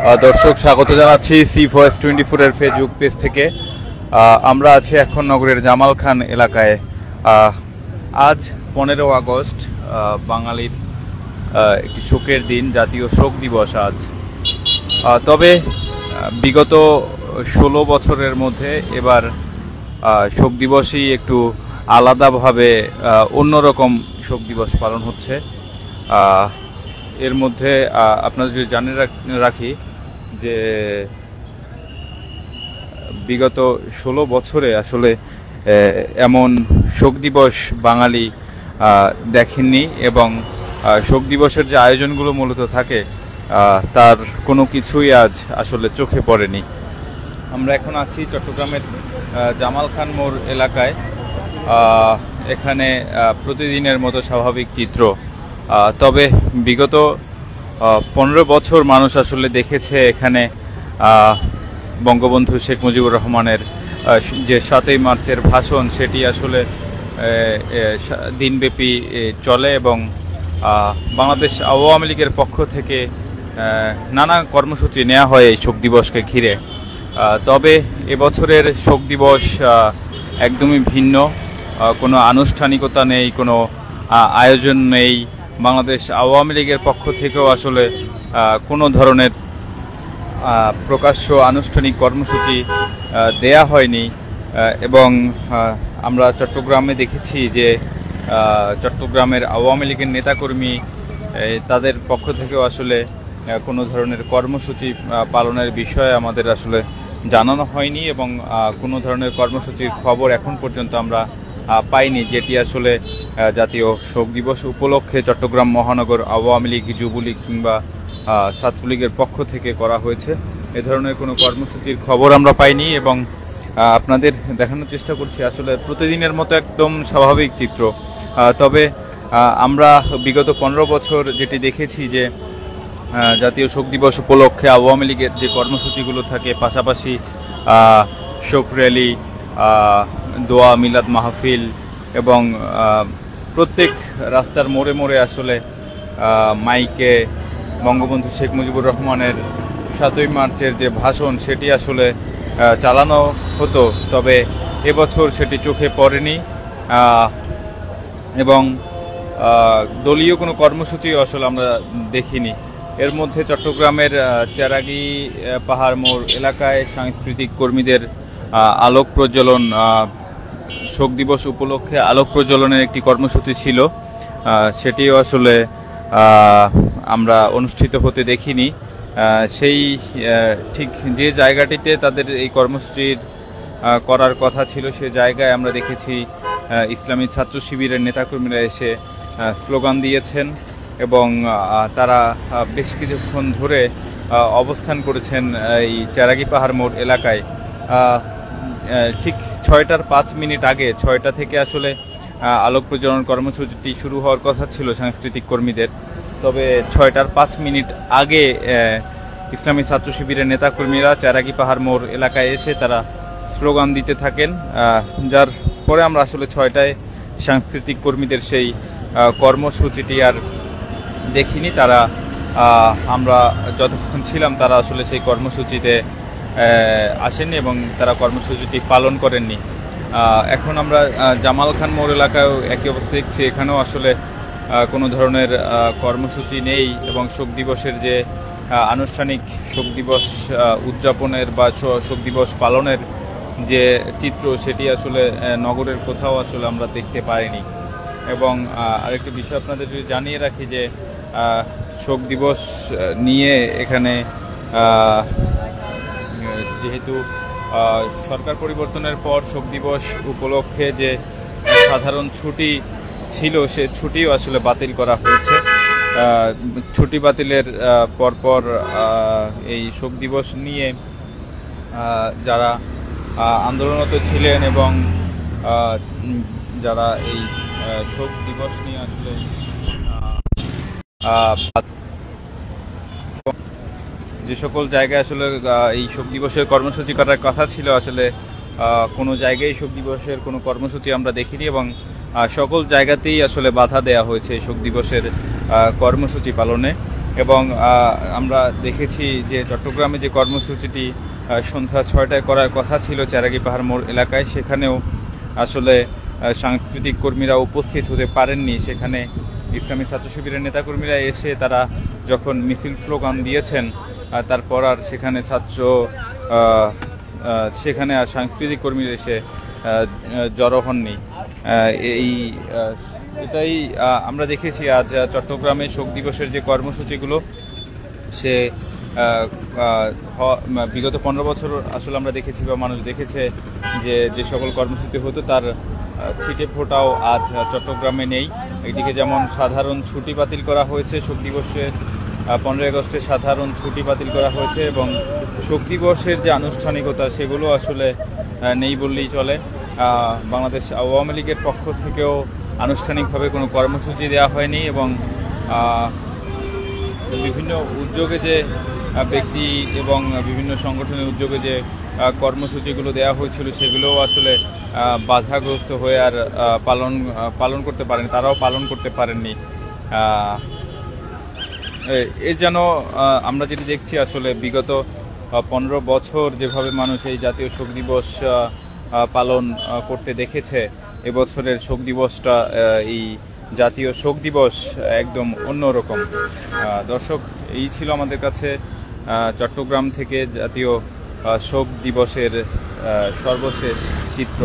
দর্শক স্বাগত জানাচ্ছি সি ভয়েস 24 এর ফেসবুক পেজ থেকে। আমরা আছি এখন নগরের জামাল খান এলাকায়। আজ 15 আগস্ট, বাঙালির একটি শোকের দিন, জাতীয় শোক দিবস আজ। তবে বিগত 16 বছরের মধ্যে এবার শোক দিবসই একটু আলাদাভাবে অন্যরকম শোক দিবস পালন হচ্ছে। এর মধ্যে আপনারা যদি জানিয়ে রাখি যে বিগত 16 বছরে আসলে এমন শোক দিবস বাঙালি দেখেননি, এবং শোক দিবসের যে আয়োজনগুলো মূলত থাকে তার কোনো কিছুই আজ আসলে চোখে পড়েনি। আমরা এখন আছি চট্টগ্রামের জামাল খান মোড় এলাকায়। এখানে প্রতিদিনের মতো স্বাভাবিক চিত্র, তবে বিগত 15 বছর মানুষ আসলে দেখেছে এখানে বঙ্গবন্ধু শেখ মুজিবুর রহমানের যে 7ই মার্চের ভাষণ, সেটি আসলে দিনব্যাপী চলে, এবং বাংলাদেশ আওয়ামী লীগের পক্ষ থেকে নানা কর্মসূচি নেওয়া হয় এই শোক দিবসকে ঘিরে। তবে এবছরের শোক দিবস একদমই ভিন্ন, কোনো আনুষ্ঠানিকতা নেই, কোনো আয়োজন নেই। বাংলাদেশ আওয়ামী লীগের পক্ষ থেকেও আসলে কোনো ধরনের প্রকাশ্য আনুষ্ঠানিক কর্মসূচি দেয়া হয়নি, এবং আমরা চট্টগ্রামে দেখেছি যে চট্টগ্রামের আওয়ামী লীগের নেতাকর্মী তাদের পক্ষ থেকেও আসলে কোনো ধরনের কর্মসূচি পালনের বিষয়ে আমাদের আসলে জানানো হয়নি, এবং কোনো ধরনের কর্মসূচির খবর এখন পর্যন্ত আমরা পাইনি, যেটি আসলে জাতীয় শোক দিবস উপলক্ষে চট্টগ্রাম মহানগর আওয়ামী লীগ, যুবলীগ কিংবা ছাত্রলীগের পক্ষ থেকে করা হয়েছে। এ ধরনের কোনো কর্মসূচির খবর আমরা পাইনি, এবং আপনাদের দেখানোর চেষ্টা করছি আসলে প্রতিদিনের মতো একদম স্বাভাবিক চিত্র। তবে আমরা বিগত 15 বছর যেটি দেখেছি যে জাতীয় শোক দিবস উপলক্ষে আওয়ামী লীগের যে কর্মসূচিগুলো থাকে, পাশাপাশি শোক র্যালি, দোয়া মিলাদ মাহফিল, এবং প্রত্যেক রাস্তার মোড়ে মোড়ে আসলে মাইকে বঙ্গবন্ধু শেখ মুজিবুর রহমানের 7ই মার্চের যে ভাষণ, সেটি আসলে চালানো হতো। তবে এবছর সেটি চোখে পড়েনি, এবং দলীয় কোনো কর্মসূচি আসলে আমরা দেখিনি। এর মধ্যে চট্টগ্রামের চেরাগি পাহাড় মোড় এলাকায় সাংস্কৃতিক কর্মীদের আলোক প্রজ্বলন, শোক দিবস উপলক্ষে আলোক প্রজ্বলনের একটি কর্মসূচি ছিল, সেটিও আসলে আমরা অনুষ্ঠিত হতে দেখিনি। সেই ঠিক যে জায়গাটিতে তাদের এই কর্মসূচির করার কথা ছিল, সে জায়গায় আমরা দেখেছি ইসলামী ছাত্র শিবিরের নেতাকর্মীরা এসে স্লোগান দিয়েছেন, এবং তারা বেশ কিছুক্ষণ ধরে অবস্থান করেছেন এই চেরাগি পাহাড় মোড় এলাকায়। ঠিক 6টার 5 মিনিট আগে, 6টা থেকে আসলে আলোক প্রজ্বলন কর্মসূচিটি শুরু হওয়ার কথা ছিল সাংস্কৃতিক কর্মীদের, তবে 6টার 5 মিনিট আগে ইসলামী ছাত্র শিবিরের নেতাকর্মীরা চেরাগি পাহাড় মোড় এলাকায় এসে তারা স্লোগান দিতে থাকেন, যার পরে আমরা আসলে 6টায় সাংস্কৃতিক কর্মীদের সেই কর্মসূচিটি আর দেখিনি। তারা আমরা যতক্ষণ ছিলাম তারা আসলে সেই কর্মসূচিতে আসেননি, এবং তারা কর্মসূচিটি পালন করেননি। এখন আমরা জামাল খান মোড় এলাকায় একই অবস্থা দেখছি, এখানেও আসলে কোনো ধরনের কর্মসূচি নেই, এবং শোক দিবসের যে আনুষ্ঠানিক শোক দিবস উদযাপনের বা শোক দিবস পালনের যে চিত্র, সেটি আসলে নগরের কোথাও আসলে আমরা দেখতে পাইনি। এবং আরেকটি বিষয় আপনাদের যদি জানিয়ে রাখি যে শোক দিবস নিয়ে এখানে যেহেতু সরকার পরিবর্তনের পর শোক দিবস উপলক্ষে যে সাধারণ ছুটি ছিল, সে ছুটিও আসলে বাতিল করা হয়েছে। ছুটি বাতিলের পরপর এই শোক দিবস নিয়ে যারা আন্দোলনরত ছিলেন, এবং যারা এই শোক দিবস নিয়ে আসলে যে সকল জায়গায় আসলে এই শোক দিবসের কর্মসূচি করার কথা ছিল, আসলে কোনো জায়গায় শোক দিবসের কোনো কর্মসূচি আমরা দেখিনি, এবং সকল জায়গাতেই আসলে বাধা দেয়া হয়েছে শোক দিবসের কর্মসূচি পালনে। এবং আমরা দেখেছি যে চট্টগ্রামে যে কর্মসূচিটি সন্ধ্যা 6টায় করার কথা ছিল চেরাগী পাহাড় মোড় এলাকায়, সেখানেও আসলে সাংস্কৃতিক কর্মীরা উপস্থিত হতে পারেননি। সেখানে ইসলামী ছাত্র শিবিরের নেতাকর্মীরা এসে তারা যখন মিছিল স্লোগান দিয়েছেন, তারপর আর সেখানে আর সাংস্কৃতিক কর্মীরা এসে জড়ো হননি। এটাই আমরা দেখেছি আজ চট্টগ্রামে শোক দিবসের যে কর্মসূচিগুলো, সে বিগত 15 বছর আসলে আমরা দেখেছি বা মানুষ দেখেছে যে সকল কর্মসূচি হতো তার ছিটে ফোটাও আজ চট্টগ্রামে নেই। একদিকে যেমন সাধারণ ছুটি বাতিল করা হয়েছে, শোক দিবসে 15 আগস্টে সাধারণ ছুটি বাতিল করা হয়েছে এবং শোক দিবসের যে আনুষ্ঠানিকতা সেগুলো আসলে নেই বললেই চলে। বাংলাদেশ আওয়ামী লীগের পক্ষ থেকেও আনুষ্ঠানিকভাবে কোনো কর্মসূচি দেওয়া হয়নি এবং বিভিন্ন উদ্যোগে যে ব্যক্তি এবং বিভিন্ন সংগঠনের উদ্যোগে যে কর্মসূচিগুলো দেওয়া হয়েছিল সেগুলোও আসলে বাধাগ্রস্ত হয়ে আর পালন করতে পারেনি, তারাও পালন করতে পারেননি। যেন আমরা যেটি দেখছি আসলে বিগত 15 বছর যেভাবে মানুষ এই জাতীয় শোক দিবস পালন করতে দেখেছে, এবছরের শোক দিবসটা এই জাতীয় শোক দিবস একদম অন্যরকম। দর্শক, এই ছিল আমাদের কাছে চট্টগ্রাম থেকে জাতীয় শোক দিবসের সর্বশেষ চিত্র।